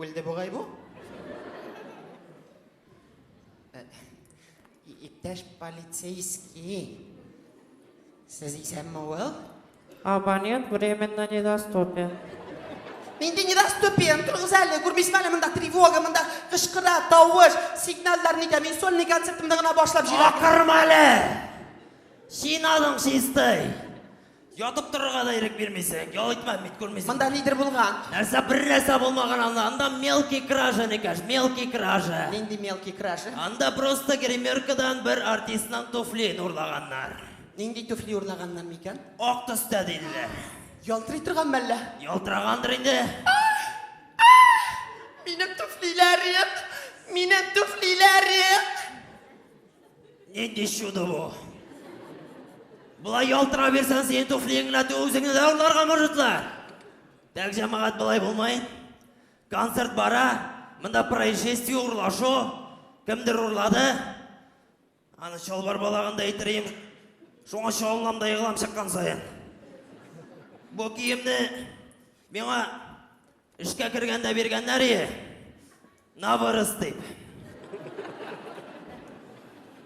Өлді бұғай бұ? Иптәш полицейский. Сіз исәнме ол? Абонент временно недоступен. Менде недоступен. Тұрғыз әлі, көрмейсің әлі мұнда тревога, мұнда қышқыра, дауыш, сигналдар неде. Мен сольный концертімді ғана башлап жүрем. Ақырым әлі! Жинадың шестай. Ятып тұрға да ерек бермейсің. Ялайтма, мет көрмейсің. Мұнда лидер болған. Бір нәрсе болмаған анда мелкий кража, не каш, мелкий кража. Ненде мелкий кража? Анда просто гримеркадан бір артистнан туфли ұрлағаннар. Ненде туфли ұрлағаннан мекен? Оқ түсті дейділер. Ялтырай тұрған мәлі? Ялтырағандыр енді. Менің туфлилерім! Менің туфлилерім! Ненде шуды бұ? Бұлай ялтыра берсен сен туфлиңін әті өзіңі де ұрларға мұжытлар. Тәк жамағат бұлай болмайын. Концерт бара, мұнда происшествие ұрлашу. Кімдір ұрлады? Аны шолбар балағында етірейім. Шоңа шолынамдай ғылам шыққан сайын. Бұл киімді меңа ішке кіргенде бергенлер е. Навырыс дейп.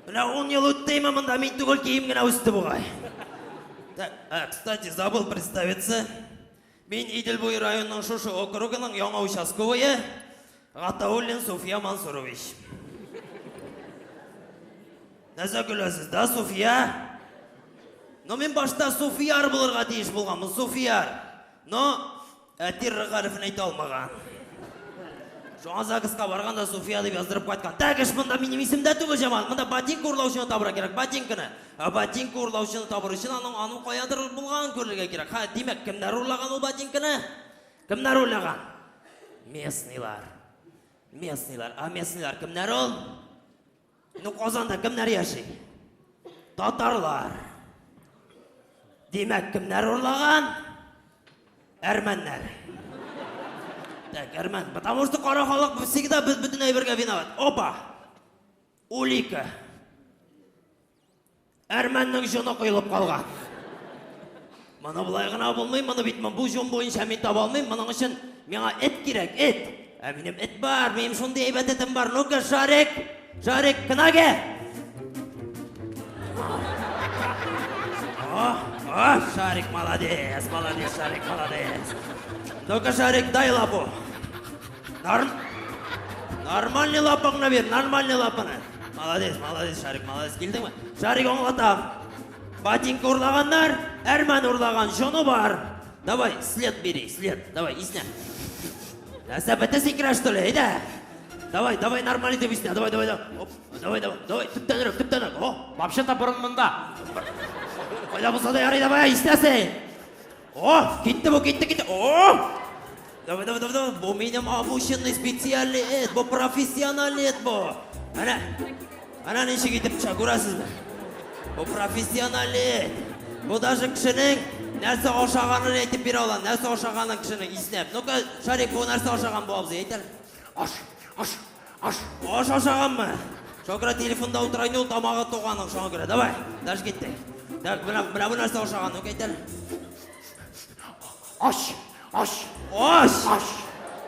Мына 10 ел өттеймі мұнда мен түгіл киім гіна өсті бұғай. Кстати, забыл представиться. Мен Идельбой районның Шушы округының яңа участковые Ғатауллин София Мансурович. Нәзі күлесіз, да, София? Но мен башта Софияр бұлырға дейіш болғанмын, Софияр. Но әтір ғарифін айта алмаған. Жоға Загысқа барғанда София деп яздырып қайтқан. Тәгіш мұнда менің есімді түгіл жаман. Мұнда ботинка ұрлаушыны табыра керек, ботинкіні. Ботинка ұрлаушыны табыр үшін аның қоядыр болған көрліге керек. Демек, кімдер ұрлаған ол ботинкіні? Кімдер ұрлаған? Местныйлар. А местныйлар кімдер ол? Ну, Қозанда кімдер яши? Татарлар. Демек, кімдер ұрлаған? Әрмәнлер. Так, Арман, потому что қара халық всегда бүтін әйбірге виноват. Опа! Улика. Әрмәннің жөні қойылып қалған. Мұны бұлай ғана болмай, мұны бітмін. Бұл жөн бойынша мен таба алмайм. Мұның үшін меңа эт керек, эт. Менің эт бар, менің шондай әйбәт етім бар. Ну-ка, Шарик, кінаге. Шарик, молодец, Шарик, молодец. Ну-ка, Шарик, дай лапу. Нормальный лапыңны бер, нормальный лапыны. Молодец, Шарик, молодец. Келдің ме? Шарик оңғатам. Ботинка ұрлағандар, әрмән ұрлаған жоны бар. Давай, след бери, след. Давай, исне. Әсі бітті секіра что ли, да? Давай, нормальный деп исне. Давай. Давай, түптенірік. Вообще-то бұрын мұнда. Қойда болса да ярай, давай, иснесі. Кетті. Давай. Бұл менің обученный специальный эт, бұл профессиональный эт бұл. Ана неше кетіп тұша, көресіз бі? Бұл профессиональный эт. Бұл даже кішінің нәрсе ошағанын әйтіп бере olan, нәрсе ошағанын кішінің иснеп. Ну-ка, Шарик, бұл нәрсе ошаған бұл абзы, әйтер? Ош ошаған мы? Шоқыра телефонда отырайын, ол тамаға тоғаның шоған көре. Давай, даже кетті. Так, бұна бұл нәрсе ошаған, ну-ка, әйтер?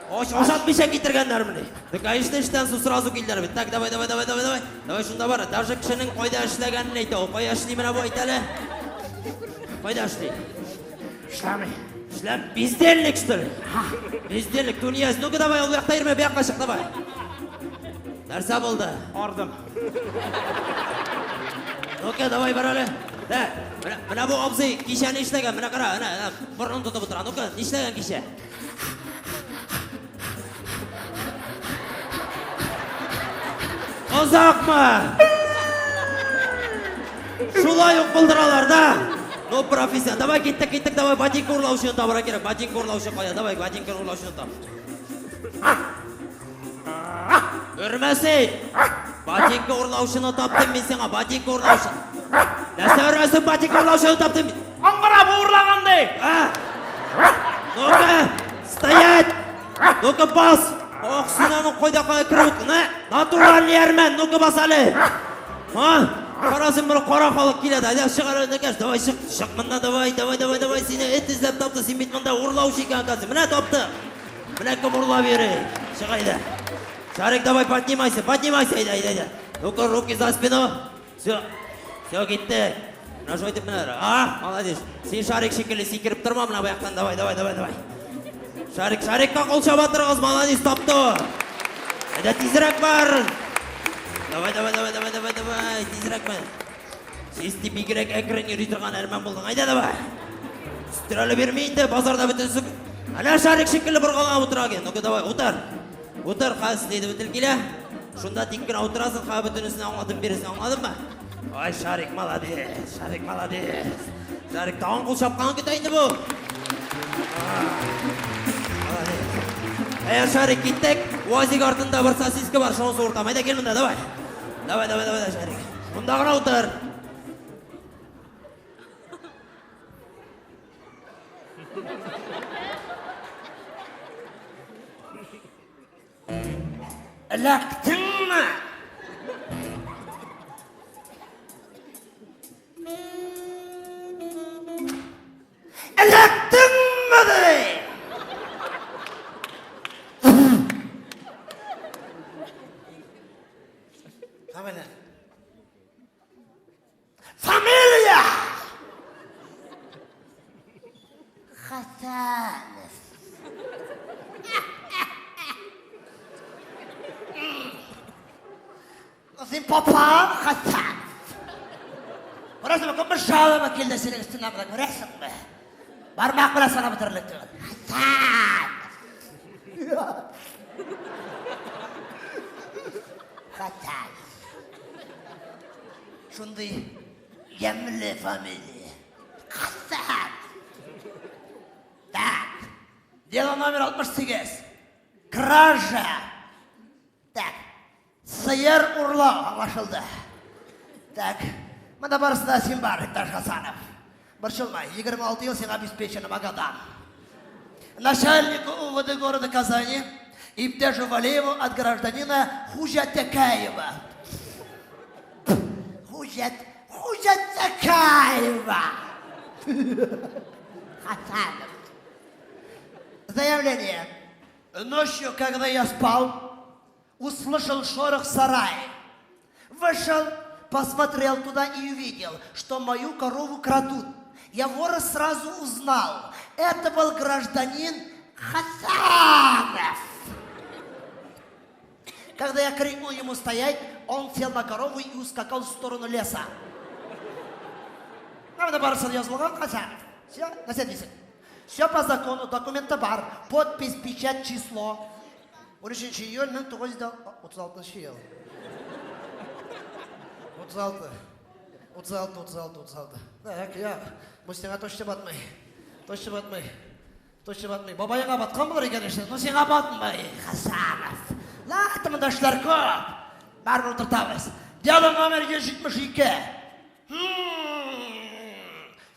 Ошатмыша кетіргендер міне. Конечно, іштен су сразу келдер бет. Так, давай. Давай, шында бар. Даже кішінің қойда ішлегенін әйті. Ол қойда ішлей міне бұл әйтелі. Қойда ішлей. Ішлем. Бездерлік что ли? Бездерлік, тунияз. Ну-ка, давай, ол яқта ерме, бияққа шық, давай. Нәрсе болды? Ордым. Ну-ка, давай, баралы. Мына бұл обзый кешені ішлеген, мына қара, бұрын тұтып отыра. Ну-ка, ішлеген кеше. Ұзақ ма? Шулай ұқпылдыралар да? Ну, профессион. Давай, кеттік, давай, ботинка ұрлаушыны табыра керек. Ботинка ұрлаушы қоя, давай, ботинка ұрлаушыны таб. Үрмәсей! Ботинка ұрлаушыны таптым мен сеңа, ботинка ұрлаушыны. Нәрсе үрмәсің, ботинка ұрлаушыны таптым. Аңғыра бұл ұрлағандай! Ну-ка, стоять! Ну-ка, бас! Синаның қойда қойда кіріп, натуральный әрмен, ну-ка бас әлі. Қарасын бір қора қалық келеді, әлі шығар өңді кәш, давай шық мұнда, давай, сені эт іздеп тапты, сен бет мұнда ұрлаушы екен қазір, міне тапты. Міне кім ұрла бері, Шық, айда. Шарик, давай, поднимайся, айда. Ну-ка, руки за спину. Все, кеттік. Мына жойтып мінер. Молодец. Сен Шарик шекелі секіріп тұрма, мына баяқтан, давай. Шарикқа қол шабатырғыз, молодец, тапты. Айда, тезірек бар. Давай, тезірек бар. Сесті бигірек әкірін үйрей тұрған әрмен болдың, айда, давай. Сүттірәлі бермейді, базарда бітінсік. Ана Шарик шекелі бір қалға отыраген. Ну-ка, давай, отыр, қасы дейді бітіл келе. Шунда теккен отырасың, қа бүтінісін аңладың бересін, аңладың ба? Ай, Шарик молодец. Шарик тауын қол шапқан кетайынды бұл. Молодец. Шарик кеттік, уазик артында бір сосиска бар, шоңсы ортам. Айда кел мұнда, давай, Шарик. Мұнда ғана отыр. Іліктің ма? Іліктің ма дей? Фамилия! Хасанов. Сен папам Хасанов. Көресің бе, көмір жалыма келді сенің үстіне бұда көресің бе? Бармақ бұла сана бұтырлық тұғын. Хасанов. Шундай емлі фамилия. Хасанов. Так, дело номер 68. Кража. Так. Сыйыр ұрлау аңлашылды. Так, мында барысында сен бар, Икташ Хасанов. Бір жылмай, 26 ел сен обеспеченным Агадан. Начальнику УВД города Казани Иптяжу Валееву от гражданина Хужатякаева. Хужатякаева. Хасанов. Заявление. Ночью, когда я спал, услышал шорох в сарае. Вышел, посмотрел туда и увидел, что мою корову крадут. Я вора сразу узнал. Это был гражданин Хасанов. Когда я крикнул ему стоять, он сел на корову и ускакал в сторону леса. Надо бар yazılған Хасанов. Все, на сервисе. Все по закону, документы бар, подпись, печать, число. 13 июль 1936 ел. 36. Так, я. Бұл сеңа точно батмай. Бабайыңа батқан болар, конечно, но сеңа батмай, Хасанов. Атымындашлар көп. Бәрін отыртамыз. Дело номер 72.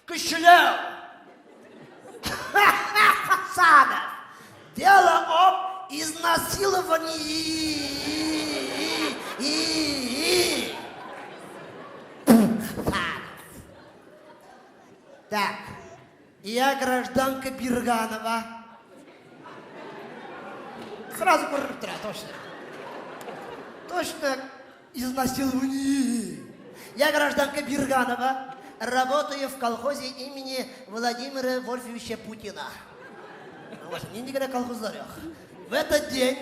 Күшілеу. Хасанов. Дело об изнасиловании. Хасанов. Так, я гражданка Бирганова. Сразу көрініп тұра, точно изнасилование. Я гражданка Бирганова, работаю в колхозе имени Владимира Вольфовича Путина. В этот день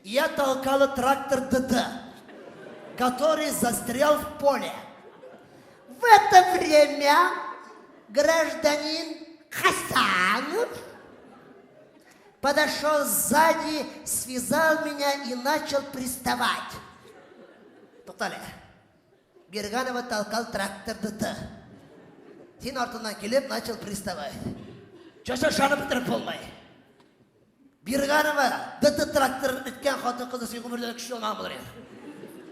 я толкала трактор ДД, который застрял в поле. В это время гражданин Хасанов подошел сзади, связал меня и начал приставать. Тоқтале. Бирганова толкал трактор ДД. Сен артынан келіп, начал приставать. Чаша шаны бітіріп болмай. Бирганова ДД трактор өткен қатын қызы сен өмірден күші олмаған болар еді.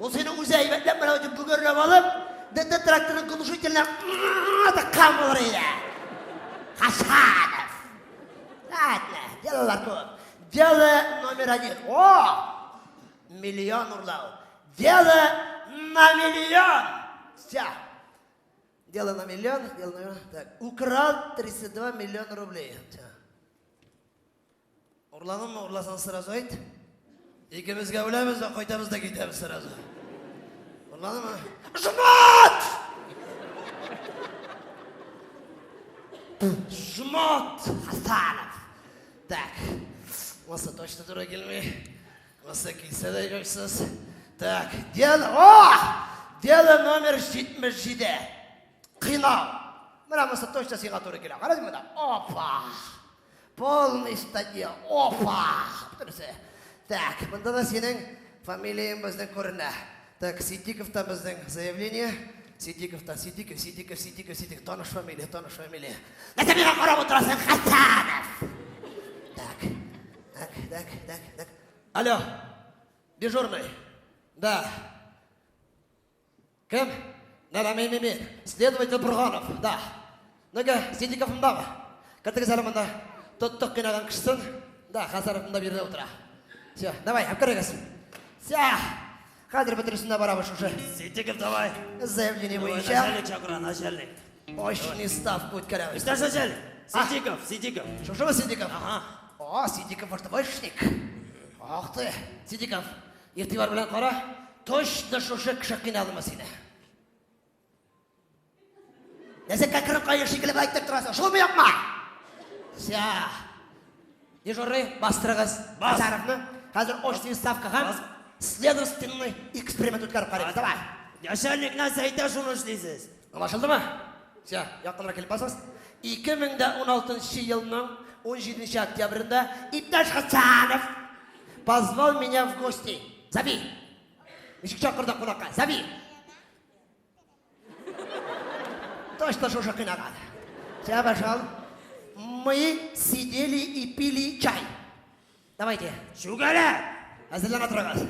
Ол сені өзі әйбәтлеп, мына өтіп бүгірлеп алып, ДД тракторын глушительно атаққан болар еді. Хасанов. Ладно, делалар көп. Дело номер 1. О! Миллион урлау. Дело на миллион. Все. Дело на миллион. Так, украл 32 миллиона рублей. Урланым ма, урласан сразу айт. Ikimizге өлеміз де қойтамыз да кетеміз сразу. Болады ма? Жмот! Жмот Хасанов. Так, осы точно тура келмей. Осы келсе де жойсыз. Так, дело номер 77. Қинау. Мына осы точно сыйға тура келе. Қарадың мына? Опа! Полный стадион. Опа! Тұрысы. Так, бұнда да сенің фамилияң біздің көріне. Так, Сидиковтан біздің заявление. Сидиковтан, Сидиков. Тоныш фамилия. Нәрсе меға қарап отырасың, Хасанов! Так. Алло, дежурный. Да. Кім? Мен. Следователь Бұрғанов. Да. Неге, Сидиковымдағы? Кіртігі сәлімында тұттық қинаған кішісін. Да, Хасановымда берді отыра. Все, давай, обкарегасың. Все, қазір бітірісінде барабыш уже. Сидиков, давай. Заявление бойынша. Начальник шақыра, начальник. Очный ставку өткеребіз. Стаж начальник. Сидиков. Шошо Сидиков? Ага. О, Сидиков оштобойшник. Ох ты, Сидиков, ертибар білен қара, точно шошы кіші қиналдыма сені. Нәсе кәкіріп қайыр шекіліп айттып тұрасың, шол бұяқ ма? Ся. Дежурный, бастырығыз. Хасановны. Қазір очный ставкаға следственный эксперимент өткеріп қараймыз. Давай. Начальник нас айта шуны ішлейсіз. Anlaşıldı mı? Ся, yakınlara келіп басыңыз. 2016 жылының 17 октябрында Ипташ Хасанов позвал меня в гости. Зови. Нешік шақырды қонаққа. Зови. Точно шоша қинаған. Ся, пошел. Мы сидели и пили чай. Давайте. Шугара. Әзірлен отырыңыз.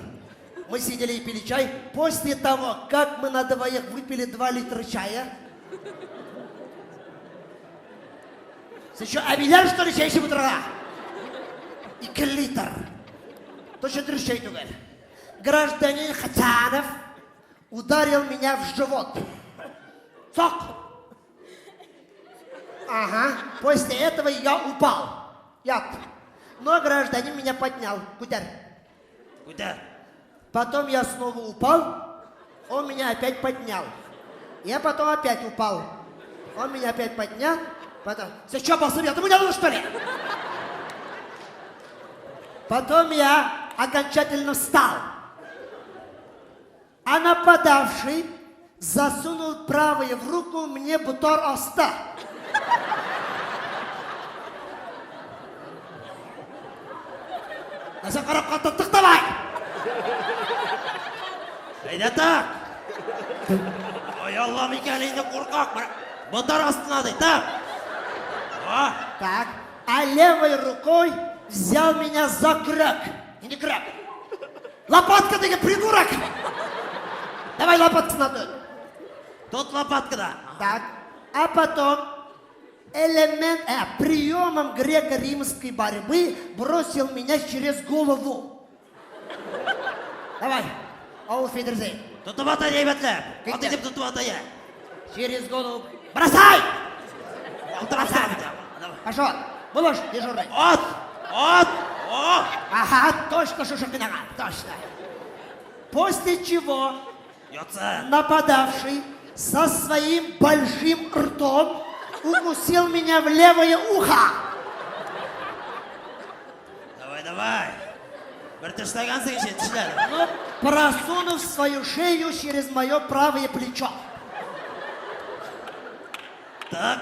Мы сидели и пили чай. После того, как мы на двоих выпили 2 литра чая. Ты что, обидел, что ли, чай себе утра? 2 литр. Точно чай тугай. Гражданин Хасанов ударил меня в живот. Сок. Ага. После этого я упал. Но гражданин меня поднял. Куда? Потом я снова упал. Он меня опять поднял. Я потом опять упал. Он меня опять поднял. Потом... Ты что, посмотри, ты меня что ли? Потом я окончательно встал. А нападавший засунул правую в руку мне бутор оста. Наса қарап қаттықтық давай! Қайда так? Ой, Аллам екеніңді қорқақ. Бұтар астына дей, так? Так, а левой рукой взял меня за крак. Не крак. Лопатка, ты придурок! Давай лопатку надо. Тут лопаткада. Так, а потом приемом греко-римской борьбы бросил меня через голову. Давай, ауфидерзей. Тұтып ата ебетлі. Аты деп тұтып ата е. Через голову. Бросай! Бросай! Пошел. Булыш, дежурный. От! Ага, точно Шушакинага, точно. После чего нападавший со своим большим ртом укусил меня в левое ухо. Давай. Бертыштагансың еще тішлер. Просунув свою шею через мое правое плечо. Так.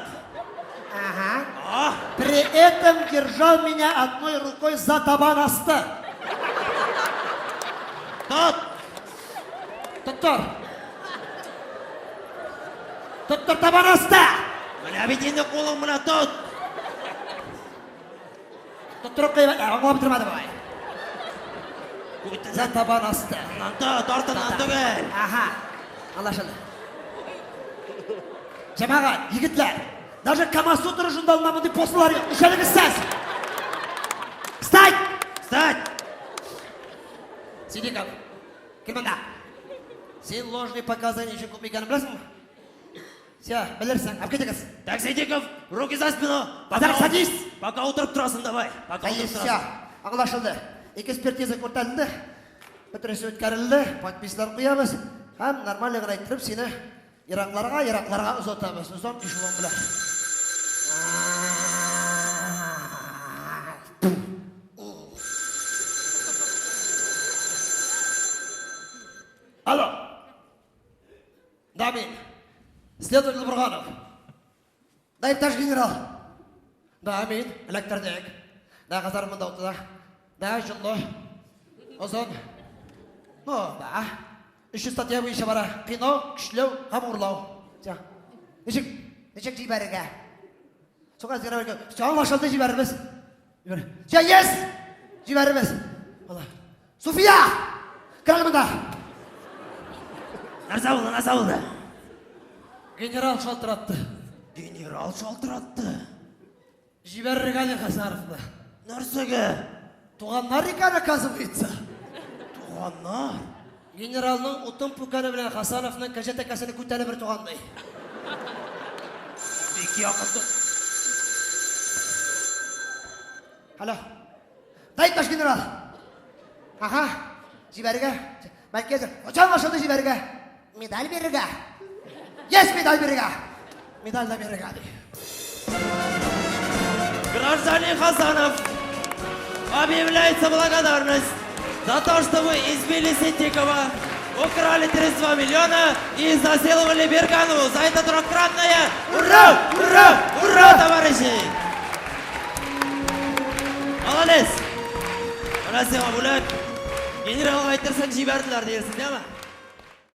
Ага. При этом держал меня одной рукой за табан асты. Тұттыр табан асты. Мына бетенде қолың мұна тұт. Тұттырып қойып, оңға бітірмады бай. За табан асты. Артынан түгел. Ага, анlaşıldı. Жамағат, егітлер, даже Камасутра журналында мұндай постулар жоқ. Үшеліңіз сәз. Встать! Сидиков, кел мұнда. Сен ложный показания үшін көмейгенін білесің бе? Все, білерсің, әп кетіңіз. Так, Сидиков, руки за спину. Садись. Пока отырып тұрасың, давай. Все, анlaşıldı. Экспертиза көртәлінді. Бітіресі өткәрілді, подписьлар қоямыз. Һәм нормаль айттырып сені Ирақларға ұзатамыз. Ұзан эшелон белән. Алло. Да, мен. Следователь Бурганов. Да, иптәш генерал. Да, мен. Электрдек. Да, қатар мұнда отырда. Да, жылы. Озон. Ну, да. 3 статья бойынша бара. Қинау, күшлеу, һәм ұрлау. Нешек жибәріге? Соға зіра бәрге. Соған машалды жибәріміз. Ес! Жибәріміз. Суфия! Кірал мұнда. Нәрсе болды? Генерал шалтыратты. Генерал шалтыратты. Жибәріге әлі Хасаровны. Нәрсеге? Туғаннар икән оказывается. Туғаннар? Генералның утын пуканы белән Хасановның кәҗә тәкәсене күтәле бер тугандай. Бик якынды. Алло. Да, иптәш генерал. Аха, җибәргә. Мәлкәзер. Ачан ашылды җибәргә. Медаль бирергә. Yes, медаль бирергә. Медаль да бирергә. Гражданин Хасанов, объявляется благодарность за то, что вы избили Ситикова, украли 32 миллиона и изнасиловали Бергану. За это трехкратное ура! Ура! Ура, товарищи! Молодец! Спасибо, Булат. Генералға айтырсаң жибәрділер дейсің, değil mi?